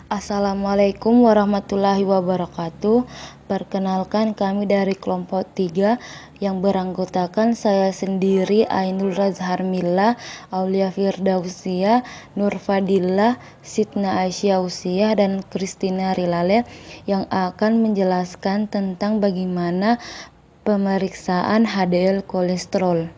Assalamualaikum warahmatullahi wabarakatuh. Perkenalkan, kami dari kelompok 3 yang beranggotakan saya sendiri, Ainul Razharmila, Aulia Firdausia, Nur Fadillah, Sitna Aisyausiah, dan Kristina Rilale yang akan menjelaskan tentang bagaimana pemeriksaan HDL kolesterol.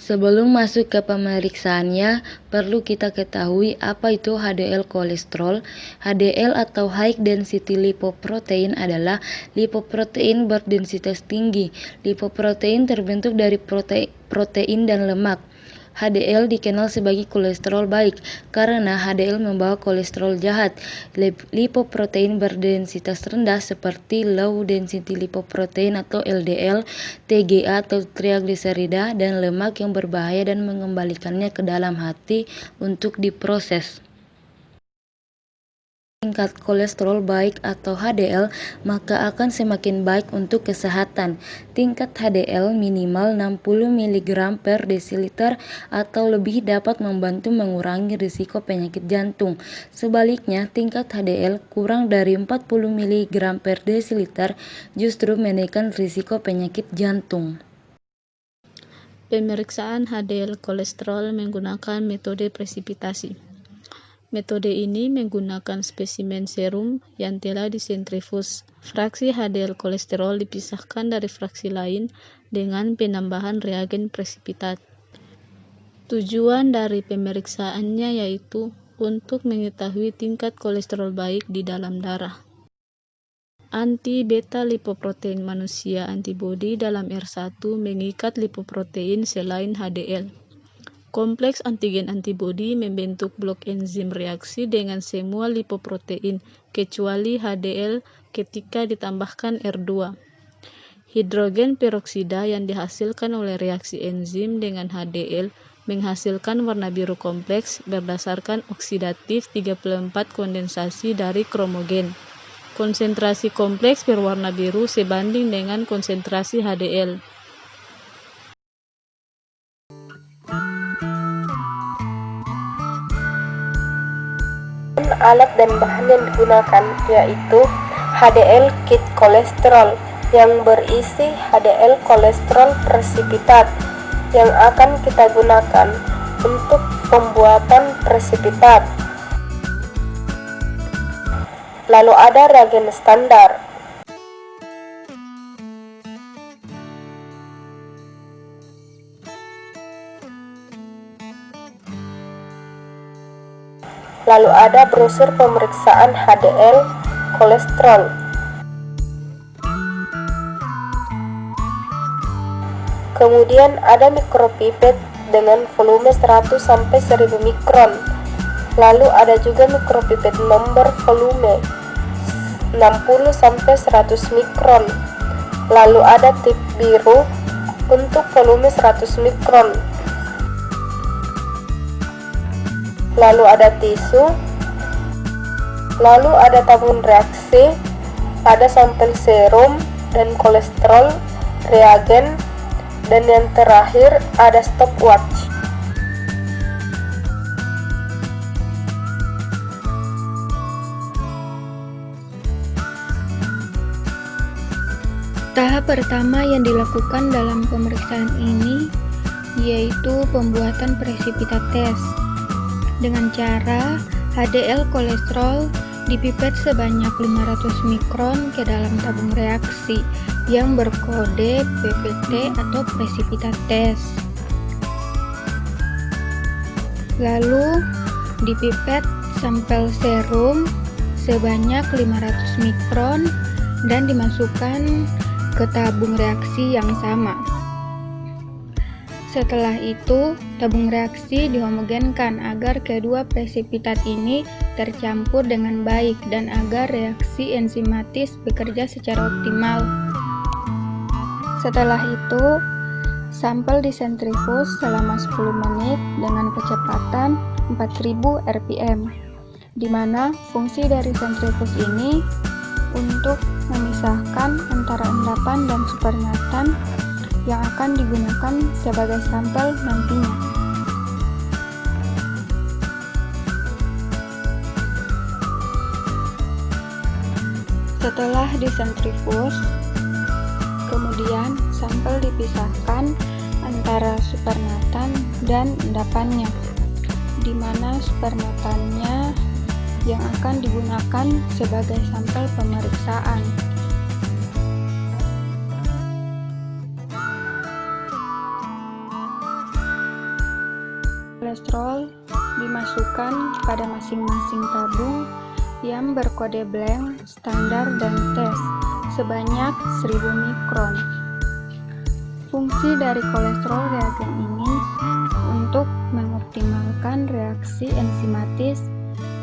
Sebelum masuk ke pemeriksaannya, perlu kita ketahui apa itu HDL kolesterol. HDL atau High Density Lipoprotein adalah lipoprotein berdensitas tinggi. Lipoprotein terbentuk dari protein dan lemak. HDL dikenal sebagai kolesterol baik karena HDL membawa kolesterol jahat. Lipoprotein berdensitas rendah seperti low density lipoprotein atau LDL, TGA atau trigliserida, dan lemak yang berbahaya dan mengembalikannya ke dalam hati untuk diproses. Tingkat kolesterol baik atau HDL maka akan semakin baik untuk kesehatan. Tingkat HDL minimal 60 mg per desiliter atau lebih dapat membantu mengurangi risiko penyakit jantung. Sebaliknya, tingkat HDL kurang dari 40 mg per desiliter justru menaikkan risiko penyakit jantung. Pemeriksaan HDL kolesterol menggunakan metode presipitasi. Metode ini menggunakan spesimen serum yang telah disentrifus. Fraksi HDL kolesterol dipisahkan dari fraksi lain dengan penambahan reagen presipitat. Tujuan dari pemeriksaannya yaitu untuk mengetahui tingkat kolesterol baik di dalam darah. Anti-beta lipoprotein manusia antibodi dalam R1 mengikat lipoprotein selain HDL. Kompleks antigen antibodi membentuk blok enzim reaksi dengan semua lipoprotein kecuali HDL ketika ditambahkan R2. Hidrogen peroksida yang dihasilkan oleh reaksi enzim dengan HDL menghasilkan warna biru kompleks berdasarkan oksidatif 34 kondensasi dari kromogen. Konsentrasi kompleks berwarna biru sebanding dengan konsentrasi HDL. Alat dan bahan yang digunakan yaitu HDL kit kolesterol yang berisi HDL kolesterol presipitat yang akan kita gunakan untuk pembuatan presipitat. Lalu ada reagen standar. Lalu ada brosur pemeriksaan HDL kolesterol. Kemudian ada mikropipet dengan volume 100 sampai 1000 mikron. Lalu ada juga mikropipet nomor volume 60 sampai 100 mikron. Lalu ada tip biru untuk volume 100 mikron. Lalu ada tisu, lalu ada tabung reaksi, ada sampel serum dan kolesterol, reagen, dan yang terakhir ada stopwatch. Tahap pertama yang dilakukan dalam pemeriksaan ini yaitu pembuatan precipitate test dengan cara HDL kolesterol dipipet sebanyak 500 mikron ke dalam tabung reaksi yang berkode PPT atau precipitate test. Lalu dipipet sampel serum sebanyak 500 mikron dan dimasukkan ke tabung reaksi yang sama. Setelah itu, tabung reaksi dihomogenkan agar kedua presipitat ini tercampur dengan baik dan agar reaksi enzimatis bekerja secara optimal. Setelah itu, sampel disentrifus selama 10 menit dengan kecepatan 4000 rpm, di mana fungsi dari sentrifus ini untuk memisahkan antara endapan dan supernatant yang akan digunakan sebagai sampel nantinya. Setelah disentrifuge, kemudian sampel dipisahkan antara supernatan dan endapannya, di mana supernatannya yang akan digunakan sebagai sampel pemeriksaan. Kolesterol dimasukkan pada masing-masing tabung yang berkode blank, standar, dan tes sebanyak 1000 mikron. Fungsi dari kolesterol reagen ini untuk mengoptimalkan reaksi enzimatis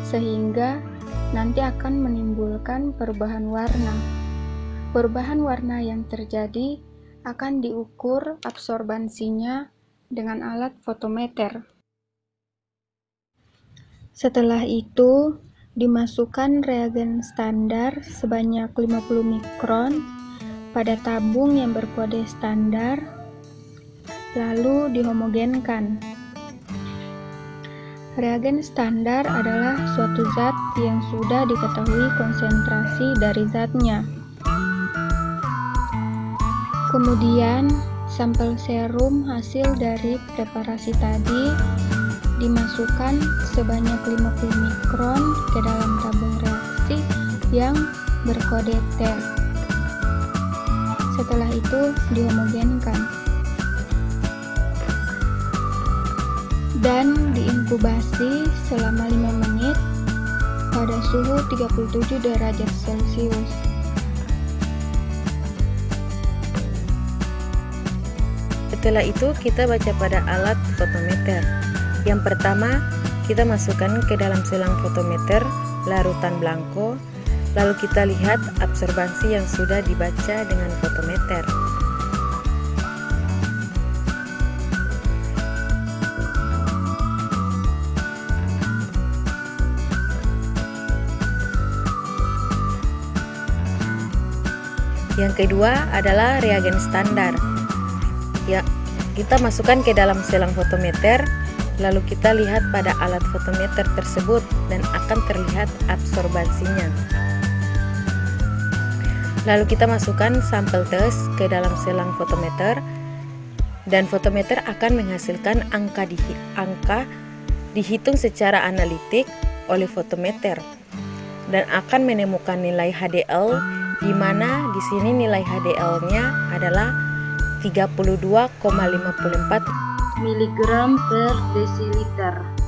sehingga nanti akan menimbulkan perubahan warna. Perubahan warna yang terjadi akan diukur absorbansinya dengan alat fotometer. Setelah itu, dimasukkan reagen standar sebanyak 50 mikron pada tabung yang berkode standar, lalu dihomogenkan. Reagen standar adalah suatu zat yang sudah diketahui konsentrasi dari zatnya. Kemudian, sampel serum hasil dari preparasi tadi dimasukkan sebanyak 50 mikron ke dalam tabung reaksi yang berkode tes. Setelah itu dihomogenkan dan diinkubasi selama 5 menit pada suhu 37 derajat Celcius. Setelah itu kita baca pada alat fotometer. Yang pertama, kita masukkan ke dalam selang fotometer larutan blanko, lalu kita lihat absorbansi yang sudah dibaca dengan fotometer. Yang kedua adalah reagen standar. Ya, kita masukkan ke dalam selang fotometer, lalu kita lihat pada alat fotometer tersebut dan akan terlihat absorbansinya. Lalu kita masukkan sampel tes ke dalam selang fotometer dan fotometer akan menghasilkan angka dihitung secara analitik oleh fotometer dan akan menemukan nilai HDL, di mana di sini nilai HDL-nya adalah 32,54 mg per desiliter.